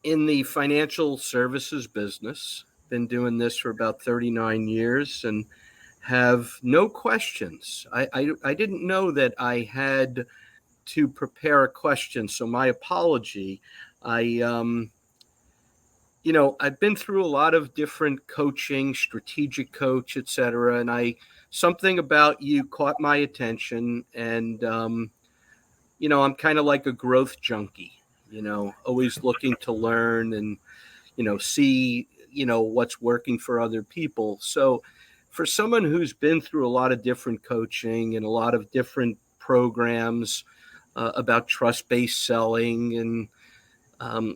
in the financial services business. Been doing this for about 39 years and have no questions. I didn't know that I had to prepare a question, so my apology. I've been through a lot of different coaching, strategic coach, etc., and something about you caught my attention, and I'm kind of like a growth junkie, always looking to learn and see what's working for other people. So for someone who's been through a lot of different coaching and a lot of different programs about trust-based selling and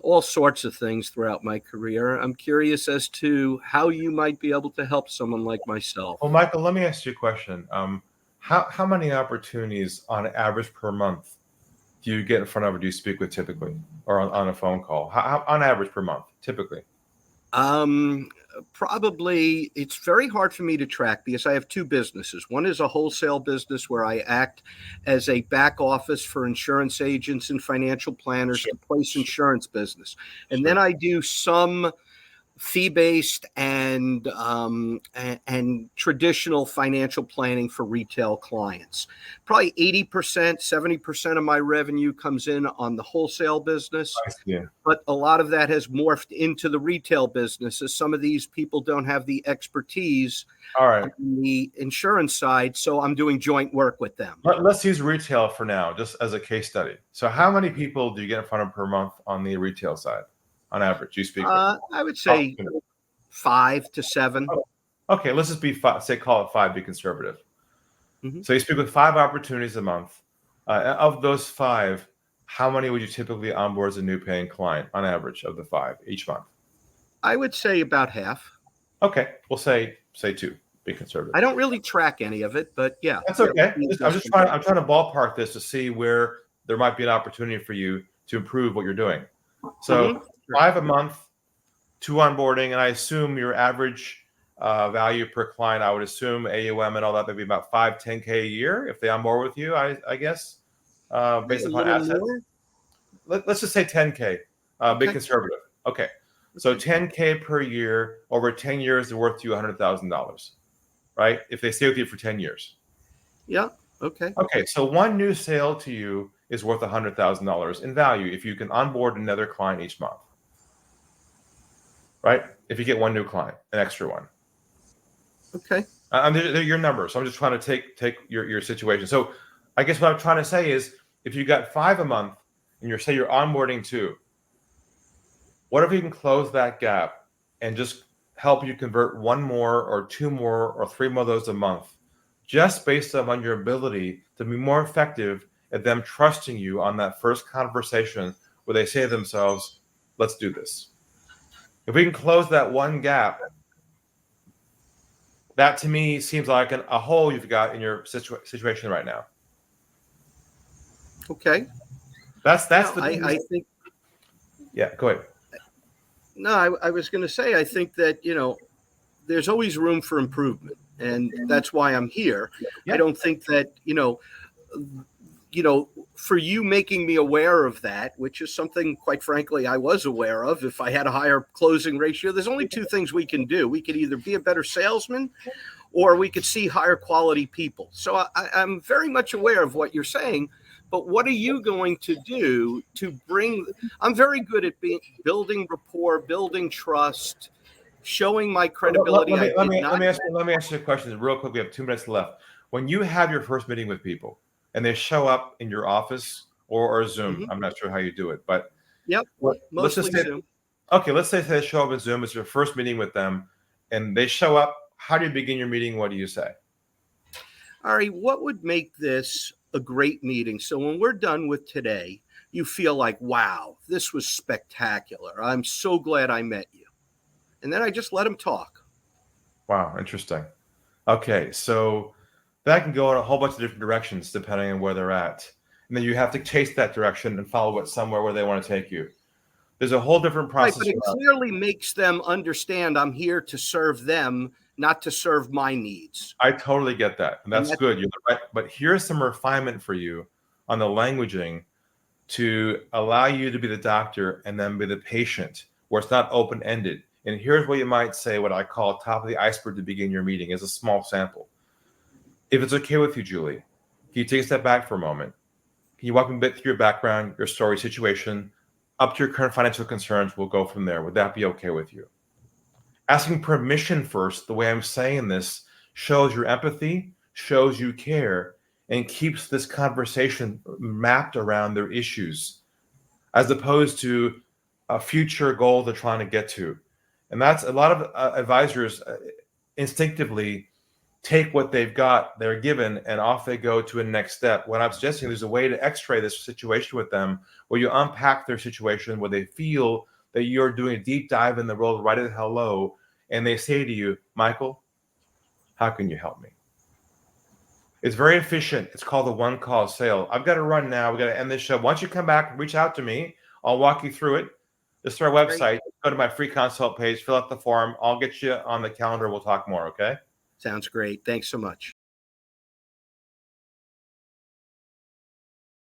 all sorts of things throughout my career, I'm curious as to how you might be able to help someone like myself. Well, Michael, let me ask you a question. How many opportunities on average per month do you get in front of or do you speak with typically, or on a phone call? How on average per month, typically? Probably it's very hard for me to track because I have two businesses. One is a wholesale business where I act as a back office for insurance agents and financial planners to place insurance business. And then I do some fee-based and traditional financial planning for retail clients. Probably 80%, 70% of my revenue comes in on the wholesale business. Yeah. But a lot of that has morphed into the retail business, as some of these people don't have the expertise on the insurance side. So I'm doing joint work with them. Let's use retail for now, just as a case study. So how many people do you get in front of per month on the retail side? On average, you speak. I would say 5 to 7. Okay, let's just be call it 5. Be conservative. Mm-hmm. So you speak with 5 opportunities a month. Of those 5, how many would you typically onboard as a new paying client on average of the 5 each month? I would say about half. Okay, we'll say 2. Be conservative. I don't really track any of it, but yeah, that's okay. I'm trying to ballpark this to see where there might be an opportunity for you to improve what you're doing. So 5 a month, 2 onboarding, and I assume your average value per client, I would assume AUM and all that, maybe about 5-10K a year if they onboard with you, I guess, based upon assets. Let's just say 10K, be conservative. Okay, so 10K per year over 10 years, they're worth you $100,000, right? If they stay with you for 10 years. Yeah. Okay. Okay, so one new sale to you is worth $100,000 in value if you can onboard another client each month. Right? If you get one new client, an extra one. Okay. They're your numbers. So I'm just trying to take your situation. So I guess what I'm trying to say is if you got 5 a month and you're onboarding 2, what if you can close that gap and just help you convert 1 more or 2 more or 3 more of those a month, just based on your ability to be more effective at them trusting you on that first conversation where they say to themselves, let's do this. If we can close that one gap, that to me seems like a hole you've got in your situation right now. Okay. I think. Yeah, go ahead. No, I was going to say, I think that, there's always room for improvement, and that's why I'm here. Yeah. I don't think that, for you making me aware of that, which is something, quite frankly, I was aware of. If I had a higher closing ratio, there's only 2 things we can do. We could either be a better salesman or we could see higher quality people. So I'm very much aware of what you're saying, but what are you going to do to I'm very good at building rapport, building trust, showing my credibility. Let me ask you a question real quick. We have 2 minutes left. When you have your first meeting with people, and they show up in your office or Zoom. Mm-hmm. I'm not sure how you do it, but mostly Zoom. Okay, let's say they show up in Zoom. It's your first meeting with them, and they show up. How do you begin your meeting? What do you say? Ari, what would make this a great meeting? So when we're done with today, you feel like, wow, this was spectacular. I'm so glad I met you. And then I just let them talk. Wow, interesting. Okay, so that can go in a whole bunch of different directions depending on where they're at. And then you have to chase that direction and follow it somewhere where they want to take you. There's a whole different process. Right, but it clearly makes them understand I'm here to serve them, not to serve my needs. I totally get that. And that's good. You're right. But here's some refinement for you on the languaging to allow you to be the doctor and then be the patient, where it's not open-ended. And here's what you might say, what I call top of the iceberg to begin your meeting is a small sample. If it's okay with you, Julie, can you take a step back for a moment? Can you walk me a bit through your background, your story, situation, up to your current financial concerns? We'll go from there. Would that be okay with you? Asking permission first, the way I'm saying this, shows your empathy, shows you care, and keeps this conversation mapped around their issues, as opposed to a future goal they're trying to get to. And that's a lot of advisors instinctively take what they've got, they're given, and off they go to a next step. What I'm suggesting, there's a way to x-ray this situation with them, where you unpack their situation, where they feel that you're doing a deep dive in the world right at hello, and they say to you, Michael, how can you help me? It's very efficient. It's called the one call sale. I've got to run now. We've got to end this show. Once you come back, reach out to me. I'll walk you through it. Just through our website, go to my free consult page, fill out the form. I'll get you on the calendar. We'll talk more, okay? Sounds great. Thanks so much.